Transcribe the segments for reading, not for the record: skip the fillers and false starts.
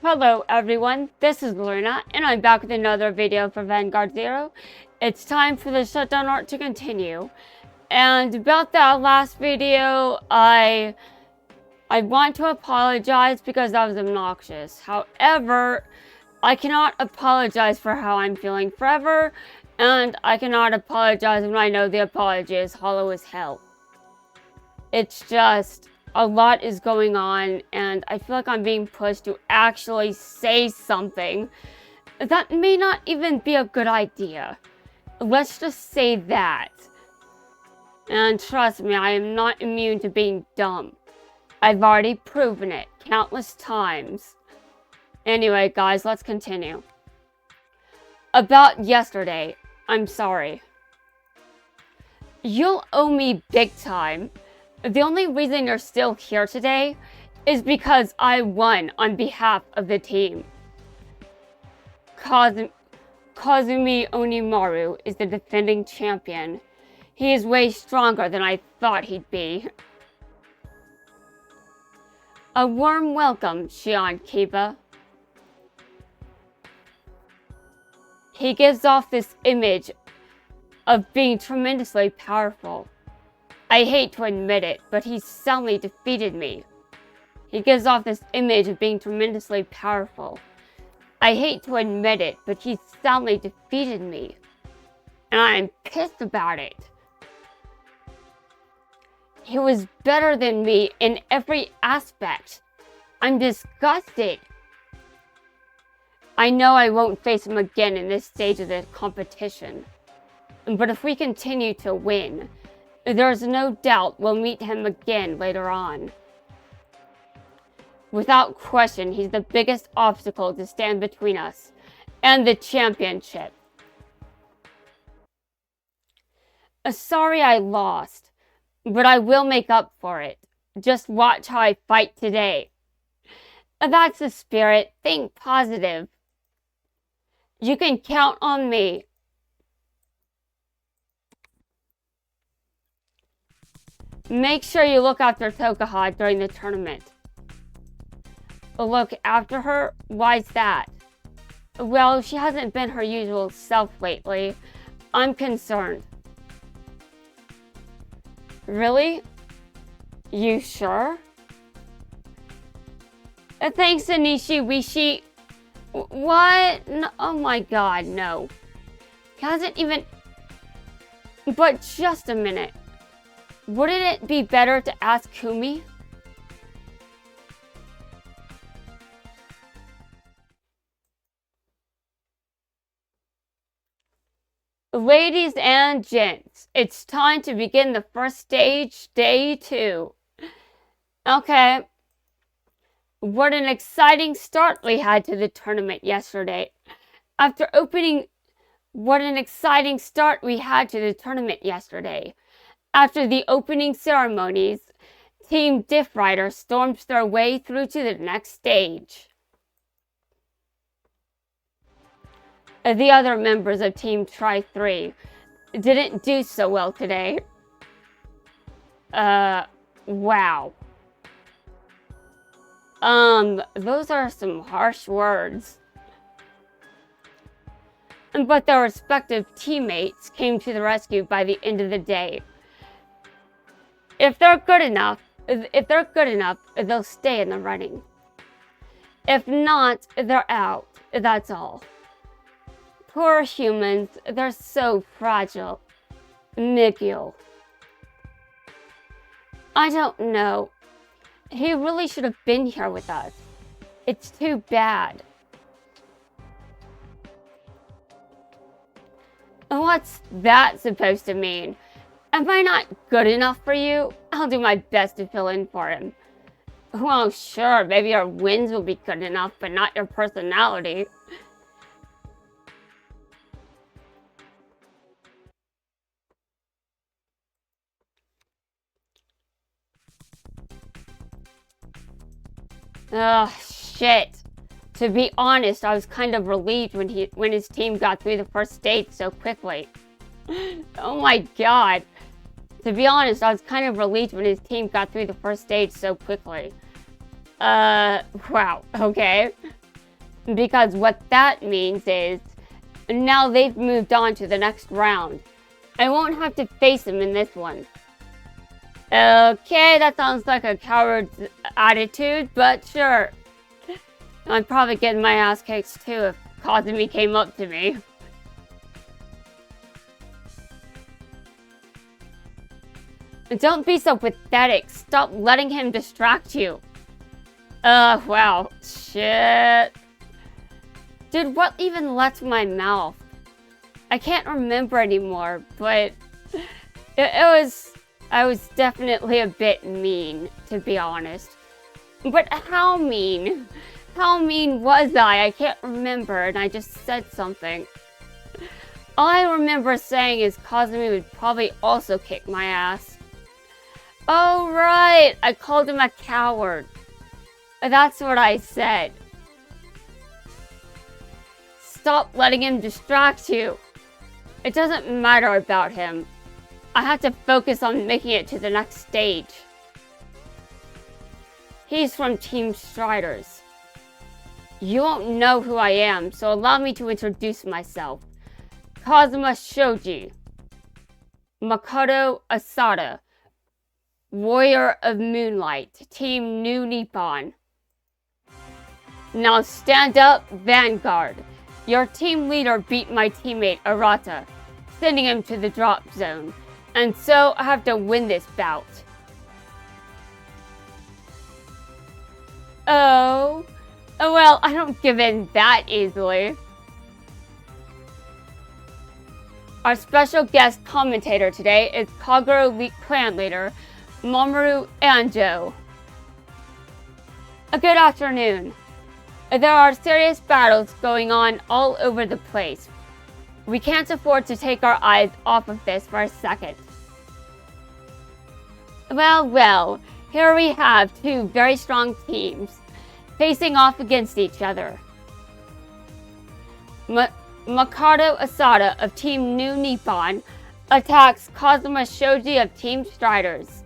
Hello everyone, this is Luna, and I'm back with another video for Vanguard Zero. It's time for the shutdown art to continue. And about that last video, I want to apologize because that was obnoxious. However, I cannot apologize for how I'm feeling forever, and I cannot apologize when I know the apology is hollow as hell. It's just, a lot is going on, and I feel like I'm being pushed to actually say something that may not even be a good idea. Let's just say that. And trust me, I am not immune to being dumb. I've already proven it countless times. Anyway, guys, let's continue. About yesterday, I'm sorry. You'll owe me big time. The only reason you're still here today is because I won on behalf of the team. Kazumi Onimaru is the defending champion. He is way stronger than I thought he'd be. A warm welcome, Shion Kiba. He gives off this image of being tremendously powerful. I hate to admit it, but he soundly defeated me. He gives off this image of being tremendously powerful. I hate to admit it, but he soundly defeated me. And I'm pissed about it. He was better than me in every aspect. I'm disgusted. I know I won't face him again in this stage of the competition. But if we continue to win, there's no doubt we'll meet him again later on. Without question, he's the biggest obstacle to stand between us and the championship. Sorry I lost, but I will make up for it. Just watch how I fight today. That's the spirit. Think positive. You can count on me. Make sure you look after Tokaha during the tournament. Look after her? Why's that? Well, she hasn't been her usual self lately. I'm concerned. Really? You sure? Thanks, Nishi. What? No, oh my god, no. He hasn't even... But just a minute. Wouldn't it be better to ask Kumi? Ladies and gents, it's time to begin the first stage, day 2. Okay. What an exciting start we had to the tournament yesterday. What an exciting start we had to the tournament yesterday. After the opening ceremonies, Team Diff Rider storms their way through to the next stage. The other members of Team Tri 3 didn't do so well today. Wow. Those are some harsh words. But their respective teammates came to the rescue by the end of the day. If they're good enough, they'll stay in the running. If not, they're out. That's all. Poor humans, they're so fragile. Miguel. I don't know. He really should have been here with us. It's too bad. What's that supposed to mean? Am I not good enough for you? I'll do my best to fill in for him. Well, sure, maybe your wins will be good enough, but not your personality. Ugh, shit. To be honest, I was kind of relieved when his team got through the first stage so quickly. Oh my god. To be honest, I was kind of relieved when his team got through the first stage so quickly. Wow, okay. Because what that means is, now they've moved on to the next round. I won't have to face him in this one. Okay, that sounds like a coward's attitude, but sure. I'd probably get my ass kicked too if Kazumi came up to me. Don't be so pathetic. Stop letting him distract you. Wow. Shit. Dude, what even left my mouth? I can't remember anymore, but I was definitely a bit mean, to be honest. But how mean? How mean was I? I can't remember, and I just said something. All I remember saying is Kazumi would probably also kick my ass. Oh, right! I called him a coward. That's what I said. Stop letting him distract you. It doesn't matter about him. I have to focus on making it to the next stage. He's from Team Striders. You won't know who I am, so allow me to introduce myself. Kazuma Shoji. Makoto Asada. Warrior of Moonlight, Team New Nippon. Now stand up, Vanguard. Your team leader beat my teammate Arata, sending him to the drop zone, and so I have to win this bout. Oh, well, I don't give in that easily. Our special guest commentator today is Kagero clan leader Mamoru Anjo. Good afternoon. There are serious battles going on all over the place. We can't afford to take our eyes off of this for a second. Well, here we have two very strong teams facing off against each other. Makoto Asada of Team New Nippon attacks Kazuma Shoji of Team Striders.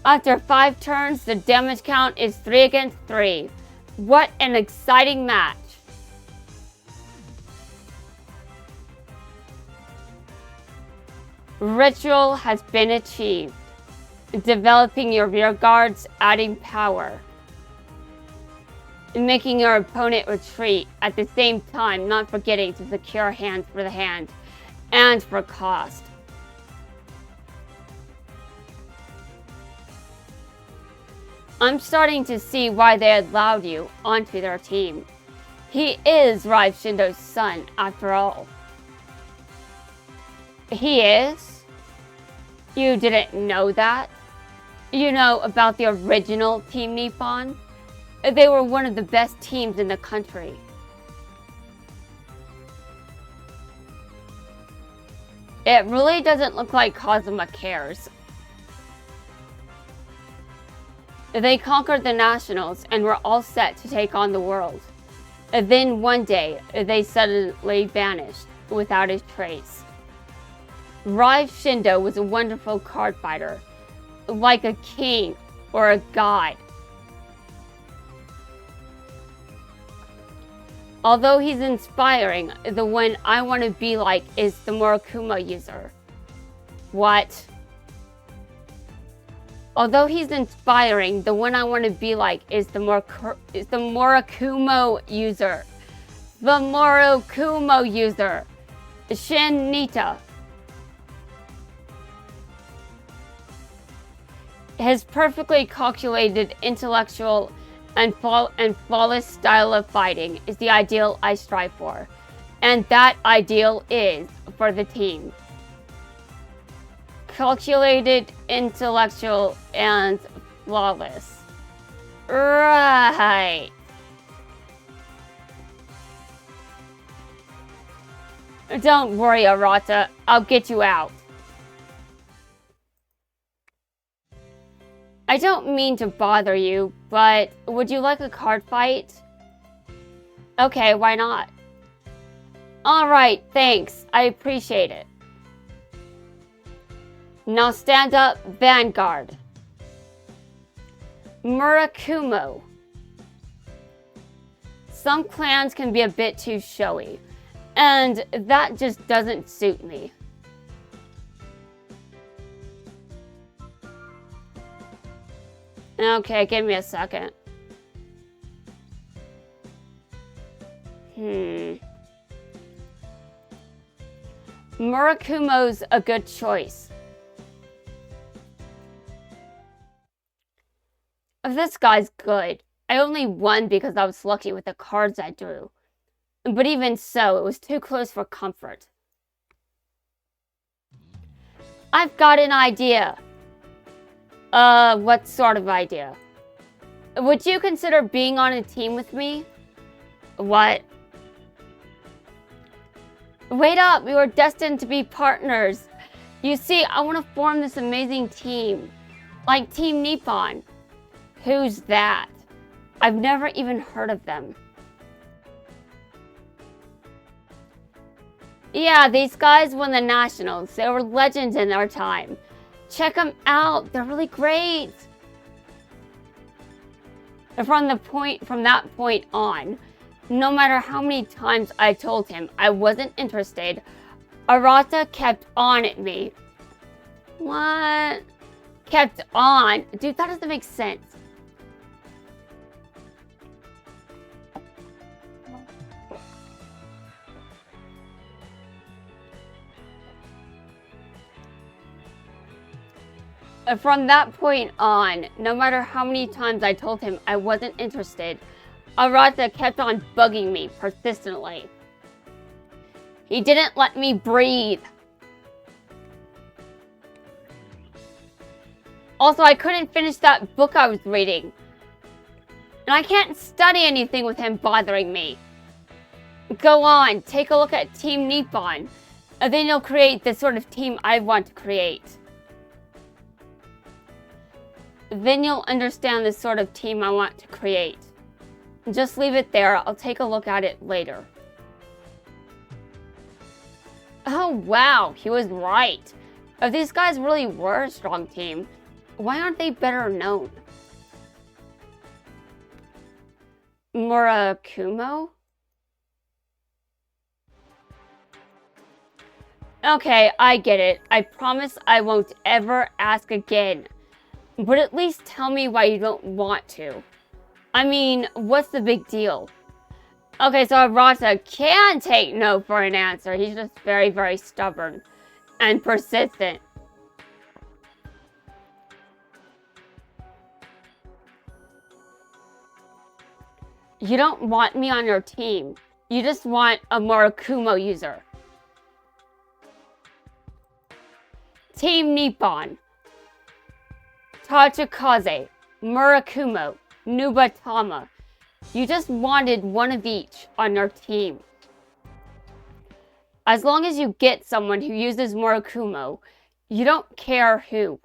After 5 turns, the damage count is 3 against 3. What an exciting match! Ritual has been achieved. Developing your rear guards, adding power. Making your opponent retreat, at the same time not forgetting to secure hands for the hand, and for cost. I'm starting to see why they allowed you onto their team. He is Rive Shindo's son, after all. He is? You didn't know that? You know about the original Team Nippon? They were one of the best teams in the country. It really doesn't look like Kazuma cares. They conquered the Nationals and were all set to take on the world. Then one day, they suddenly vanished without a trace. Rive Shindo was a wonderful card fighter, like a king or a god. Although he's inspiring, the one I want to be like is the Murakumo user. What? Although he's inspiring, the one I want to be like is the Murakumo user. The Murakumo user. Shin Nita. His perfectly calculated, intellectual, and flawless style of fighting is the ideal I strive for. And that ideal is for the team. Calculated, intellectual, and flawless. Right. Don't worry, Arata. I'll get you out. I don't mean to bother you, but would you like a card fight? Okay, why not? Alright, thanks. I appreciate it. Now stand up, Vanguard. Murakumo. Some clans can be a bit too showy, and that just doesn't suit me. Okay, give me a second. Murakumo's a good choice. This guy's good. I only won because I was lucky with the cards I drew. But even so, it was too close for comfort. I've got an idea. What sort of idea? Would you consider being on a team with me? What? Wait up, we were destined to be partners. You see, I want to form this amazing team. Like Team Nippon. Who's that? I've never even heard of them. Yeah, these guys won the Nationals. They were legends in their time. Check them out. They're really great. And from that point on, no matter how many times I told him I wasn't interested, Arata kept on at me. What? Kept on? Dude, that doesn't make sense. From that point on, no matter how many times I told him I wasn't interested, Arata kept on bugging me persistently. He didn't let me breathe. Also, I couldn't finish that book I was reading. And I can't study anything with him bothering me. Go on, take a look at Team Nippon. And then you'll create the sort of team I want to create. Then you'll understand the sort of team I want to create. Just leave it there. I'll take a look at it later. Oh, wow. He was right. If these guys really were a strong team, why aren't they better known? Murakumo? Okay, I get it. I promise I won't ever ask again. But at least tell me why you don't want to. I mean, what's the big deal? Okay, so Arata can take no for an answer. He's just very, very stubborn and persistent. You don't want me on your team. You just want a Murakumo user. Team Nippon. Tachikaze, Murakumo, Nubatama. You just wanted one of each on your team. As long as you get someone who uses Murakumo, you don't care who.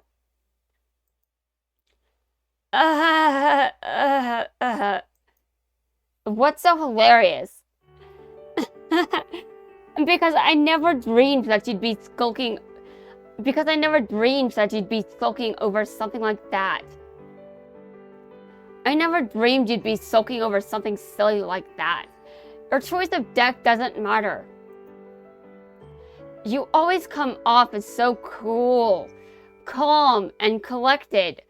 What's so hilarious? Because I never dreamed that you'd be skulking. Because I never dreamed that you'd be sulking over something like that. I never dreamed you'd be sulking over something silly like that. Your choice of deck doesn't matter. You always come off as so cool, calm, and collected.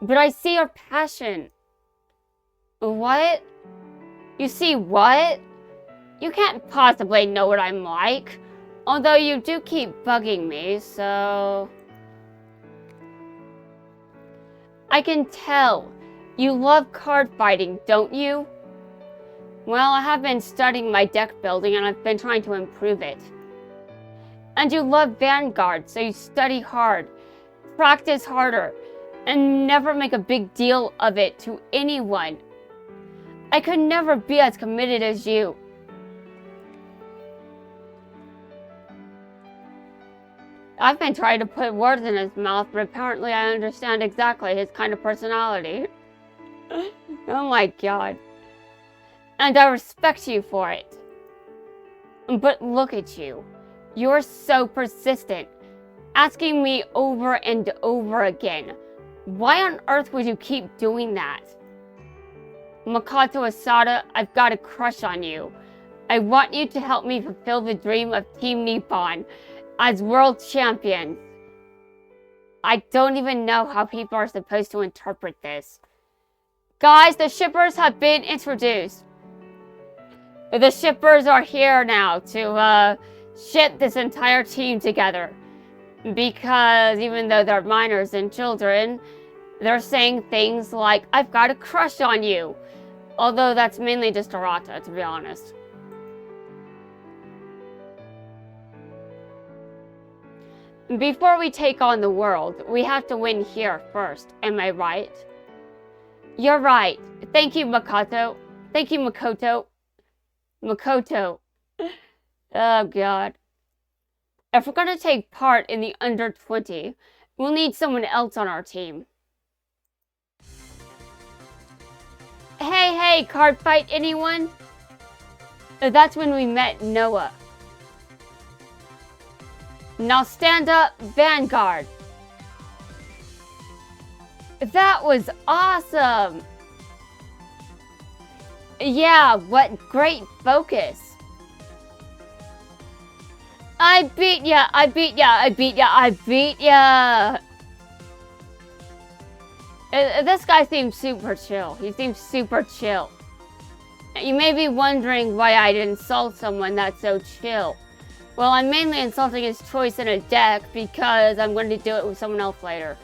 But I see your passion. What? You see what? You can't possibly know what I'm like. Although you do keep bugging me, so... I can tell. You love card fighting, don't you? Well, I have been studying my deck building and I've been trying to improve it. And you love Vanguard, so you study hard, practice harder, and never make a big deal of it to anyone. I could never be as committed as you. I've been trying to put words in his mouth, but apparently I understand exactly his kind of personality. Oh my god. And I respect you for it. But look at you. You're so persistent, asking me over and over again. Why on earth would you keep doing that? Makoto Asada, I've got a crush on you. I want you to help me fulfill the dream of Team Nippon as world champions. I don't even know how people are supposed to interpret this. Guys, the shippers have been introduced. The shippers are here now to ship this entire team together. Because even though they're minors and children, they're saying things like, I've got a crush on you. Although that's mainly just Arata, to be honest. Before we take on the world, we have to win here first. Am I right? You're right. Thank you, Makoto. Thank you, Makoto. Makoto. Oh, God. If we're going to take part in the under 20, we'll need someone else on our team. Hey, card fight anyone? That's when we met Noah. Now stand up, Vanguard. That was awesome. Yeah, what great focus. I beat ya, I beat ya, I beat ya, I beat ya. This guy seems super chill. He seems super chill. You may be wondering why I'd insult someone that's so chill. Well, I'm mainly insulting his choice in a deck because I'm going to do it with someone else later.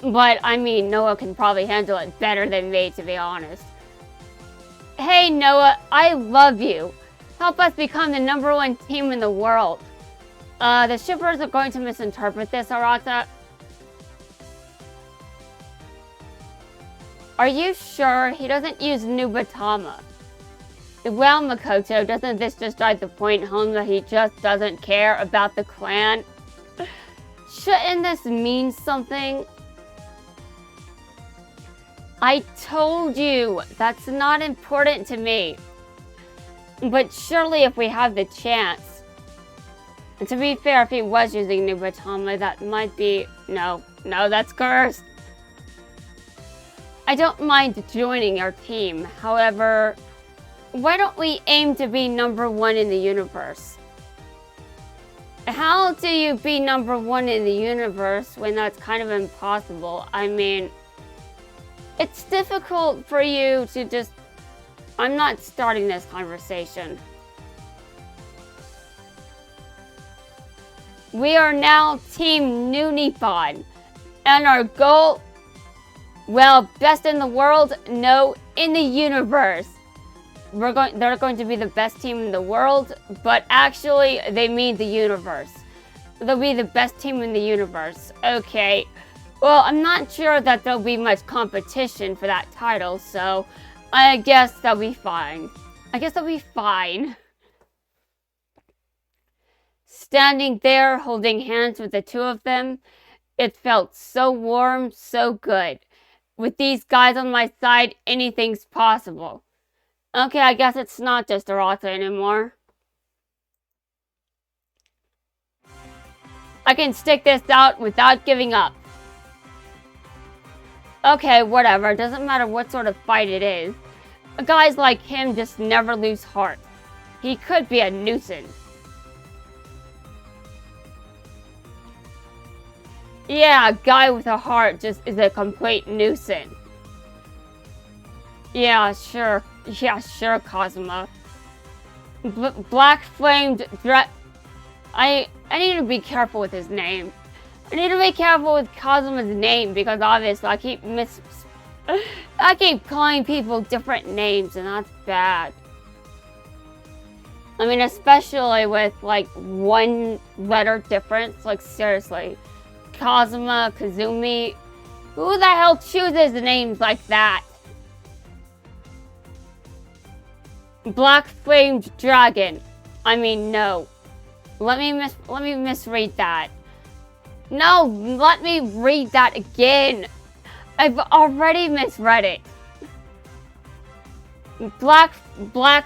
But, I mean, Noah can probably handle it better than me, to be honest. Hey, Noah, I love you. Help us become the #1 team in the world. The shippers are going to misinterpret this, Arata. Are you sure he doesn't use Nubatama? Well, Makoto, doesn't this just drive the point home that he just doesn't care about the clan? Shouldn't this mean something? I told you, that's not important to me. But surely if we have the chance. And to be fair, if he was using Nubatama, that might be... No, that's cursed. I don't mind joining your team. However, why don't we aim to be #1 in the universe? How do you be #1 in the universe when that's kind of impossible? I mean, it's difficult for you to just... I'm not starting this conversation. We are now Team New Nippon. And our goal... Well, best in the world? No, in the universe. They're going to be the best team in the world, but actually, they mean the universe. They'll be the best team in the universe. Okay. Well, I'm not sure that there'll be much competition for that title, so I guess they'll be fine. Standing there, holding hands with the two of them, it felt so warm, so good. With these guys on my side, anything's possible. Okay, I guess it's not just Arata anymore. I can stick this out without giving up. Okay, whatever. Doesn't matter what sort of fight it is. Guys like him just never lose heart. He could be a nuisance. Yeah, a guy with a heart just is a complete nuisance. Yeah, sure, Kazuma. Black flamed I need to be careful with his name. I need to be careful with Kazuma's name because obviously I keep calling people different names and that's bad. I mean, especially with like one letter difference, like seriously. Kazuma, Kazumi. Who the hell chooses names like that? Black flamed dragon. I mean, no. Let me misread that. No, let me read that again. I've already misread it. Black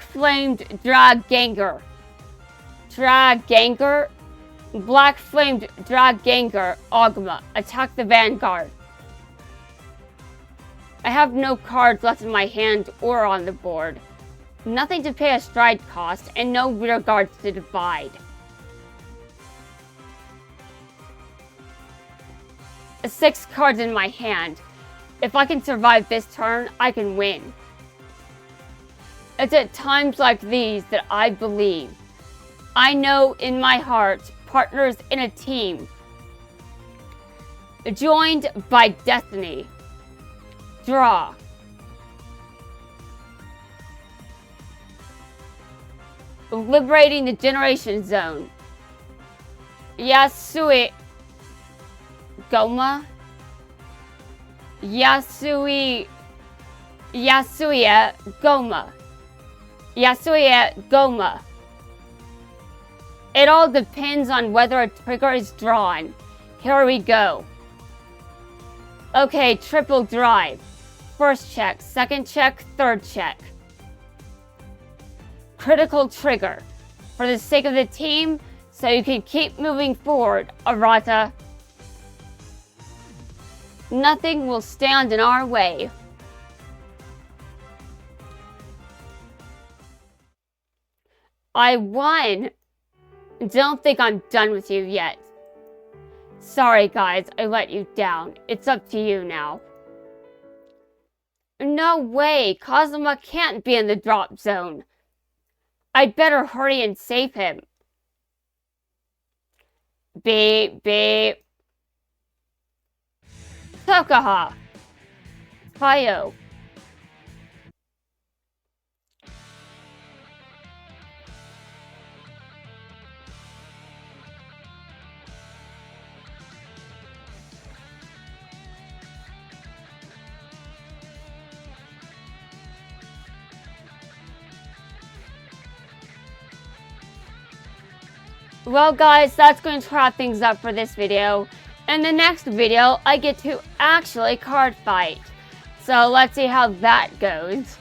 flamed Draganger. Draganger? Black flamed Draganger Ogma. Attack the Vanguard. I have no cards left in my hand or on the board. Nothing to pay a stride cost, and no rear guards to divide. 6 cards in my hand. If I can survive this turn, I can win. It's at times like these that I believe. I know in my heart, partners in a team. Joined by destiny. Draw. Liberating the Generation Zone. Yasui Goma. Yasuya Goma. Yasuya Goma. It all depends on whether a trigger is drawn. Here we go. Okay, triple drive. First check, second check, third check. Critical trigger. For the sake of the team, so you can keep moving forward, Arata. Nothing will stand in our way. I won! Don't think I'm done with you yet. Sorry guys, I let you down. It's up to you now. No way! Kazuma can't be in the drop zone. I'd better hurry and save him. Beep, beep. Tokaha. Kaio. Well guys, that's going to wrap things up for this video. In the next video, I get to actually card fight. So let's see how that goes.